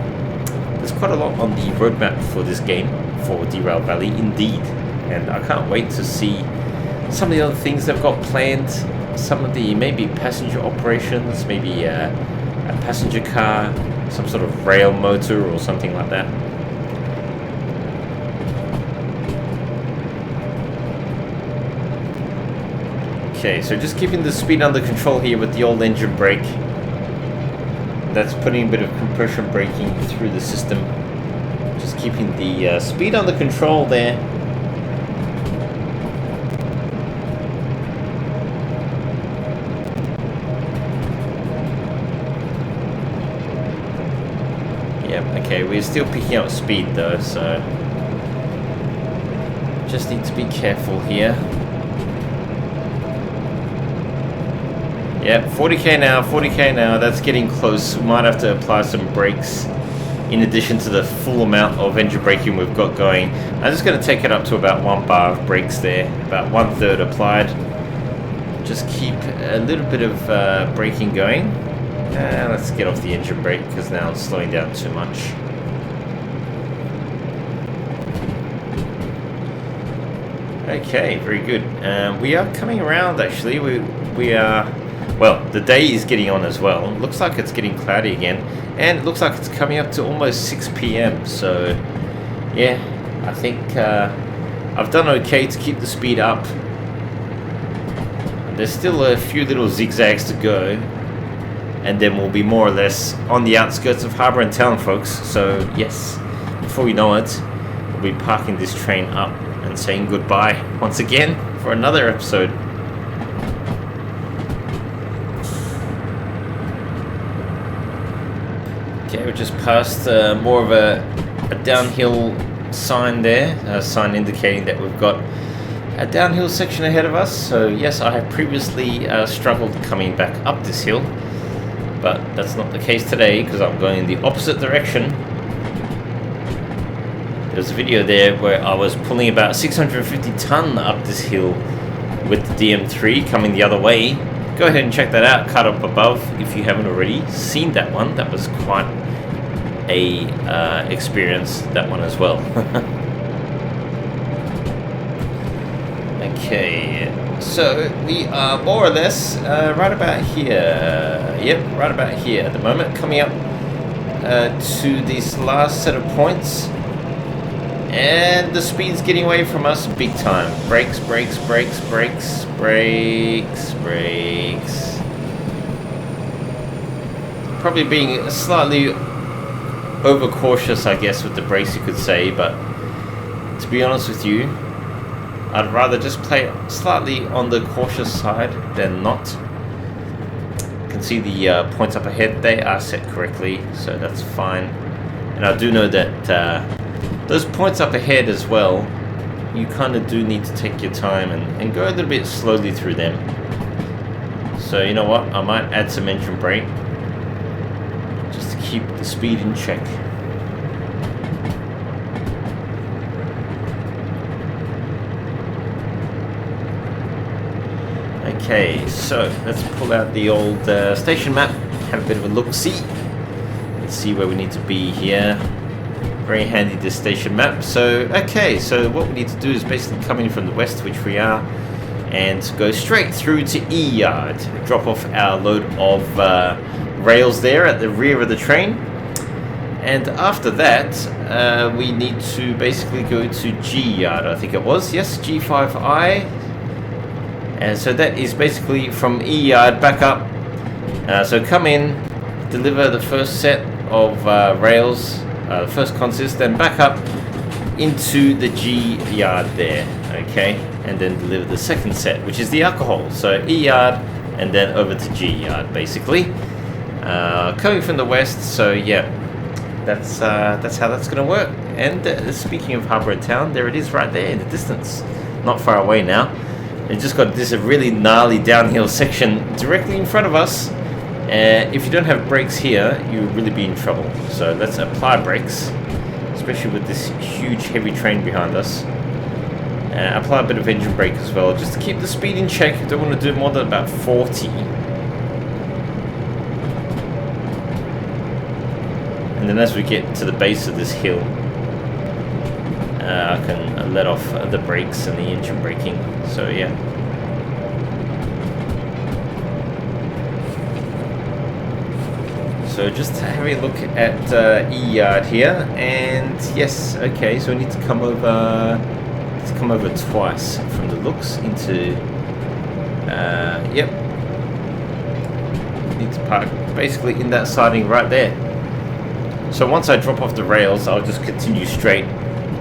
There's quite a lot on the roadmap for this game, for Derail Valley, indeed. And I can't wait to see some of the other things they've got planned. Some of the maybe passenger operations, maybe a passenger car, some sort of rail motor or something like that. Okay, so just keeping the speed under control here with the old engine brake. That's putting a bit of compression braking through the system. Just keeping the speed under control there. Yep, okay, we're still picking up speed though, so just need to be careful here. Yep, 40k now, that's getting close. We might have to apply some brakes in addition to the full amount of engine braking we've got going. I'm just going to take it up to about 1 bar of brakes there, about 1/3 applied. Just keep a little bit of braking going. Let's get off the engine brake because now it's slowing down too much. Okay, very good. We are coming around actually. We are... Well, the day is getting on as well. Looks like it's getting cloudy again. And it looks like it's coming up to almost 6 p.m. So, yeah, I think I've done okay to keep the speed up. There's still a few little zigzags to go. And then we'll be more or less on the outskirts of Harbour and Town, folks. So, yes, before we know it, we'll be parking this train up and saying goodbye once again for another episode. Okay, we just passed more of a downhill sign there, a sign indicating that we've got a downhill section ahead of us. So yes, I have previously struggled coming back up this hill, but that's not the case today because I'm going in the opposite direction. There's a video there where I was pulling about 650 ton up this hill with the DM3 coming the other way. Go ahead and check that out, cut up above, if you haven't already seen that one. That was quite a experience, that one as well. Okay, so we are more or less right about here. Yep, right about here at the moment, coming up to this last set of points. And the speed's getting away from us big time. Brakes, brakes, brakes, brakes, brakes, brakes. Probably being slightly overcautious, I guess, with the brakes, you could say. But to be honest with you, I'd rather just play slightly on the cautious side than not. You can see the points up ahead. They are set correctly, so that's fine. And I do know that those points up ahead as well, you kind of do need to take your time and go a little bit slowly through them. So you know what, I might add some engine brake just to keep the speed in check. Okay, so let's pull out the old station map, have a bit of a look-see. Let's see where we need to be here. Very handy, this station map. So, okay, so what we need to do is basically come in from the west, which we are, and go straight through to E Yard. Drop off our load of rails there at the rear of the train. And after that, we need to basically go to G Yard, I think it was. Yes, G5I. And so that is basically from E Yard back up. So come in, deliver the first set of rails, the first consist, then back up into the G Yard there, okay, and then deliver the second set, which is the alcohol. So E Yard and then over to G Yard, basically. Coming from the west, so yeah, that's how that's going to work. And speaking of Harbour and Town, there it is right there in the distance, not far away now. It just got this really gnarly downhill section directly in front of us. If you don't have brakes here, you'll really be in trouble. So let's apply brakes. Let's especially with this huge heavy train behind us. Apply a bit of engine brake as well, just to keep the speed in check. I don't want to do more than about 40. And then as we get to the base of this hill, I can let off the brakes and the engine braking. So yeah. So just having a look at E-yard here, and yes, okay, so we need to come over twice from the looks into yep, need to park basically in that siding right there. So once I drop off the rails, I'll just continue straight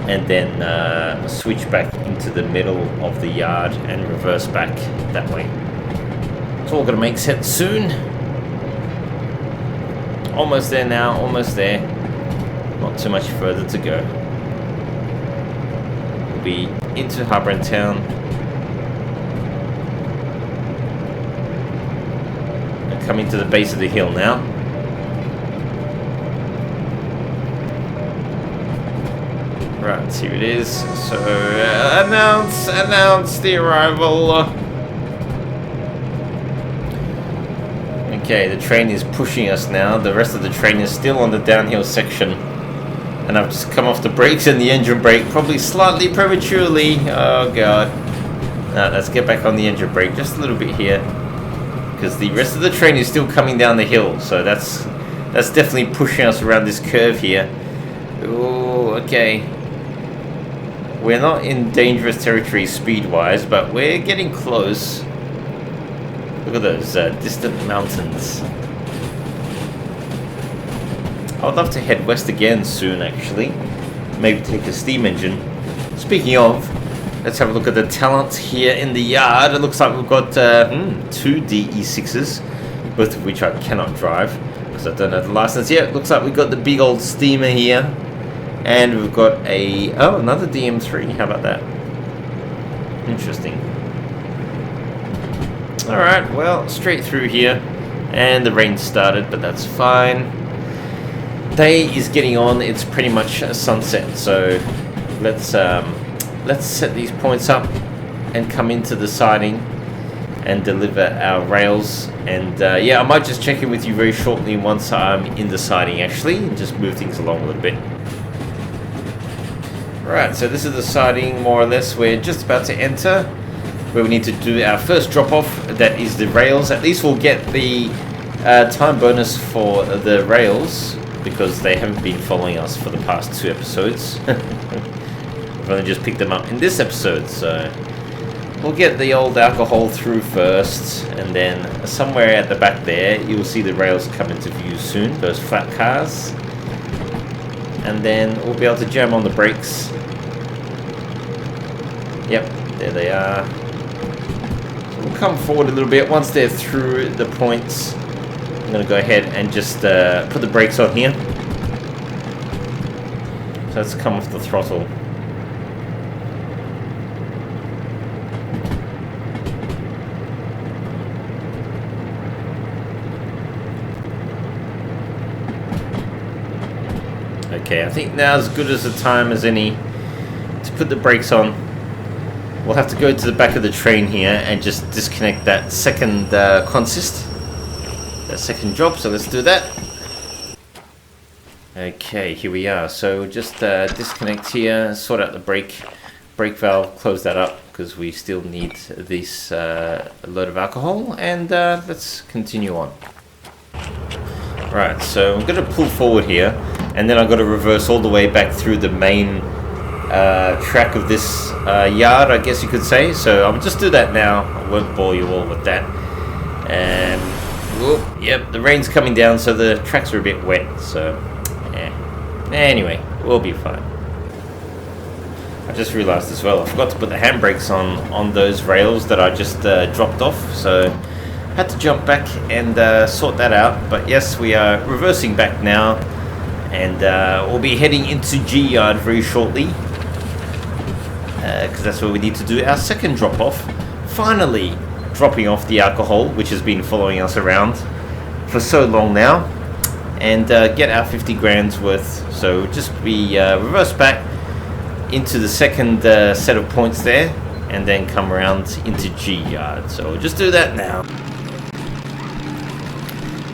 and then switch back into the middle of the yard and reverse back that way. It's all gonna make sense soon. Almost there now, almost there. Not too much further to go. We'll be into Harbour Town. And coming to the base of the hill now. Right, here it is. So, announce the arrival. Okay, the train is pushing us now. The rest of the train is still on the downhill section. And I've just come off the brakes and the engine brake, probably slightly prematurely. Oh god. Now, let's get back on the engine brake just a little bit here. Because the rest of the train is still coming down the hill. So that's definitely pushing us around this curve here. Oh, okay. We're not in dangerous territory speed-wise, but we're getting close. Look at those distant mountains. I would love to head west again soon, actually. Maybe take a steam engine. Speaking of, let's have a look at the talent here in the yard. It looks like we've got 2 DE6s, both of which I cannot drive because I don't have the license yet. It looks like we've got the big old steamer here. And we've got another DM3. How about that? Interesting. Alright, well, straight through here. And the rain started, but that's fine. Day is getting on. It's pretty much a sunset. So let's set these points up and come into the siding and deliver our rails. And yeah, I might just check in with you very shortly once I'm in the siding, actually, and just move things along a little bit. Right, so this is the siding, more or less. We're just about to enter, where we need to do our first drop-off. That is the rails. At least we'll get the time bonus for the rails, because they haven't been following us for the past 2 episodes. I've only just picked them up in this episode, so we'll get the old alcohol through first, and then somewhere at the back there, you'll see the rails come into view soon, those flat cars. And then we'll be able to jam on the brakes. Yep, there they are. So we'll come forward a little bit. Once they're through the points, I'm going to go ahead and just put the brakes on here. So let's come off the throttle. Okay, I think now's as good as a time as any to put the brakes on. We'll have to go to the back of the train here and just disconnect that second consist, that second job, so let's do that. Okay, here we are. So just disconnect here, sort out the brake valve, close that up because we still need this load of alcohol, and let's continue on. Right, so I'm going to pull forward here, and then I've got to reverse all the way back through the main track of this yard, I guess you could say. So I'll just do that now. I won't bore you all with that. And whoop, yep, the rain's coming down, so the tracks are a bit wet. So yeah. Anyway, we'll be fine. I just realised as well, I forgot to put the handbrakes on those rails that I just dropped off. So had to jump back and sort that out. But yes, we are reversing back now, and we'll be heading into G Yard very shortly, because that's where we need to do our second drop off. Finally dropping off the alcohol, which has been following us around for so long now. and get our 50 grand's worth. So just be reverse back into the second set of points there, and then come around into G yard. So we'll just do that now.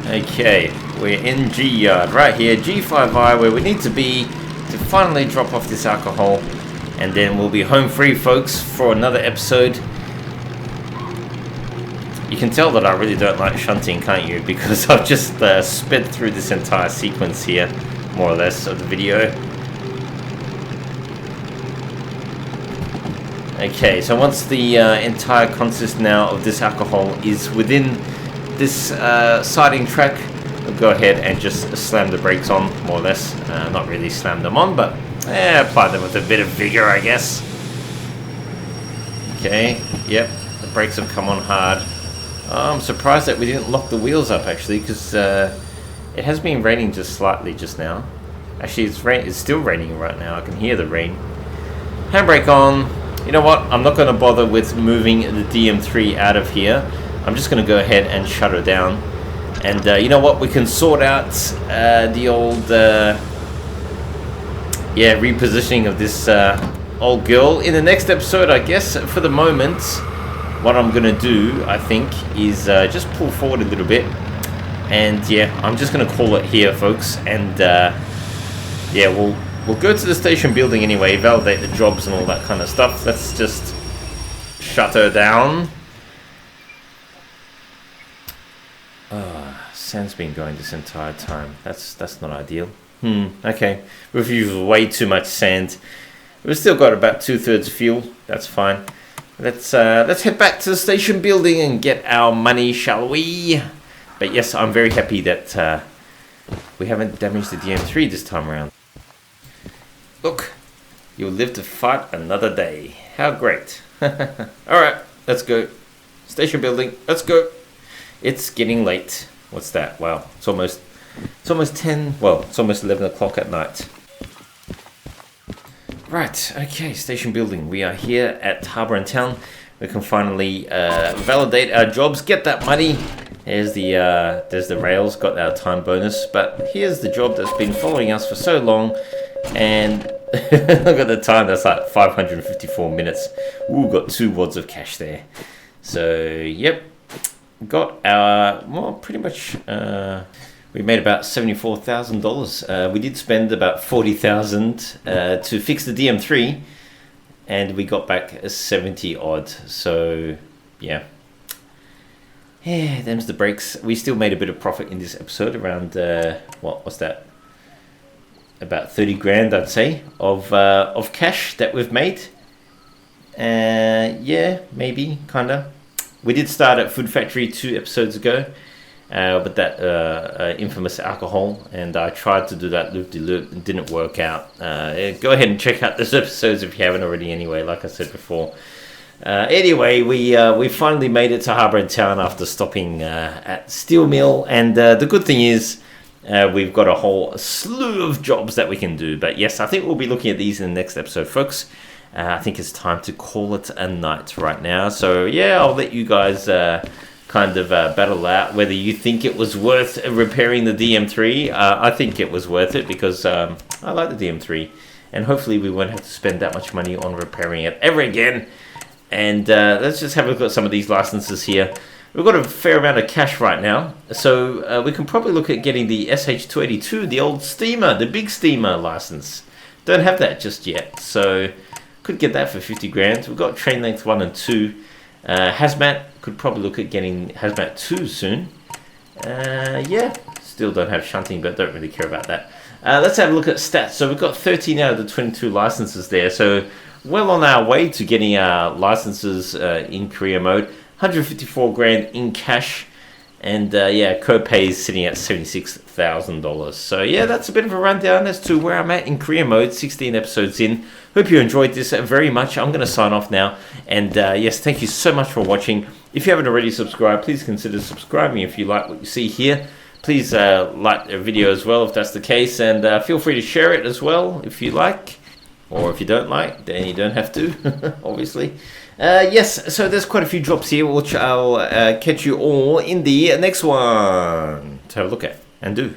Okay, we're in G yard right here, G5I, where we need to be to finally drop off this alcohol, and then we'll be home free, folks, for another episode. You can tell that I really don't like shunting, can't you? Because I've just sped through this entire sequence here, more or less, of the video. Okay, so once the entire consist now of this alcohol is within this siding track, we'll go ahead and just slam the brakes on, more or less. Not really slam them on, but apply them with a bit of vigor, I guess. Okay, yep, the brakes have come on hard. I'm surprised that we didn't lock the wheels up, actually, because it has been raining just slightly just now. Actually, it's still raining right now. I can hear the rain. Handbrake on. You know what? I'm not going to bother with moving the DM3 out of here. I'm just going to go ahead and shut her down. And you know what? We can sort out the old repositioning of this old girl in the next episode, I guess. For the moment, what I'm going to do, I think, is just pull forward a little bit. And yeah, I'm just going to call it here, folks. And yeah, we'll go to the station building anyway, validate the jobs and all that kind of stuff. Let's just shut her down. Sand's been going this entire time. That's not ideal. Okay. We've used way too much sand. We've still got about 2/3 fuel. That's fine. Let's head back to the station building and get our money, shall we? But yes, I'm very happy that we haven't damaged the DM3 this time around. Look, you'll live to fight another day. How great. Alright, let's go. Station building, let's go. It's getting late. What's that? Wow, it's almost 10, well, it's almost 11 o'clock at night. Right, okay, station building. We are here at Harbour and Town. We can finally validate our jobs, get that money. There's the rails, got our time bonus. But here's the job that's been following us for so long. And look at the time, that's like 554 minutes. Ooh, got 2 wads of cash there. So, yep. Got our, well, pretty much, we made about $74,000. We did spend about $40,000 to fix the DM3, and we got back 70 odd. So, yeah. Yeah, them's the breaks. We still made a bit of profit in this episode, around, what's that? About 30 grand, I'd say, of cash that we've made. Yeah, maybe, kinda. We did start at Food Factory 2 episodes ago with that infamous alcohol, and I tried to do that loop-de-loop and didn't work out. Go ahead and check out those episodes if you haven't already anyway, like I said before. Anyway, we finally made it to Harbour and Town after stopping at Steel Mill, and the good thing is we've got a whole slew of jobs that we can do. But yes, I think we'll be looking at these in the next episode, folks. I think it's time to call it a night right now. So yeah, I'll let you guys kind of battle out whether you think it was worth repairing the DM3. I think it was worth it because I like the DM3, and hopefully we won't have to spend that much money on repairing it ever again. And let's just have a look at some of these licenses here. We've got a fair amount of cash right now, so we can probably look at getting the SH282, the old steamer, the big steamer license. Don't have that just yet, so could get that for 50 grand. We've got train length 1 and 2. Hazmat, could probably look at getting Hazmat 2 soon. Yeah, still don't have shunting, but don't really care about that. Let's have a look at stats. So we've got 13 out of the 22 licenses there, so well on our way to getting our licenses in career mode. 154 grand in cash, and yeah, co-pay is sitting at $76,000. So yeah, that's a bit of a rundown as to where I'm at in career mode, 16 episodes in. Hope you enjoyed this very much. I'm going to sign off now, and yes, thank you so much for watching. If you haven't already subscribed, please consider subscribing if you like what you see here. Please like the video as well if that's the case, and feel free to share it as well if you like. Or if you don't like, then you don't have to, obviously. Yes, so there's quite a few drops here, which I'll catch you all in the next one to have a look at and do.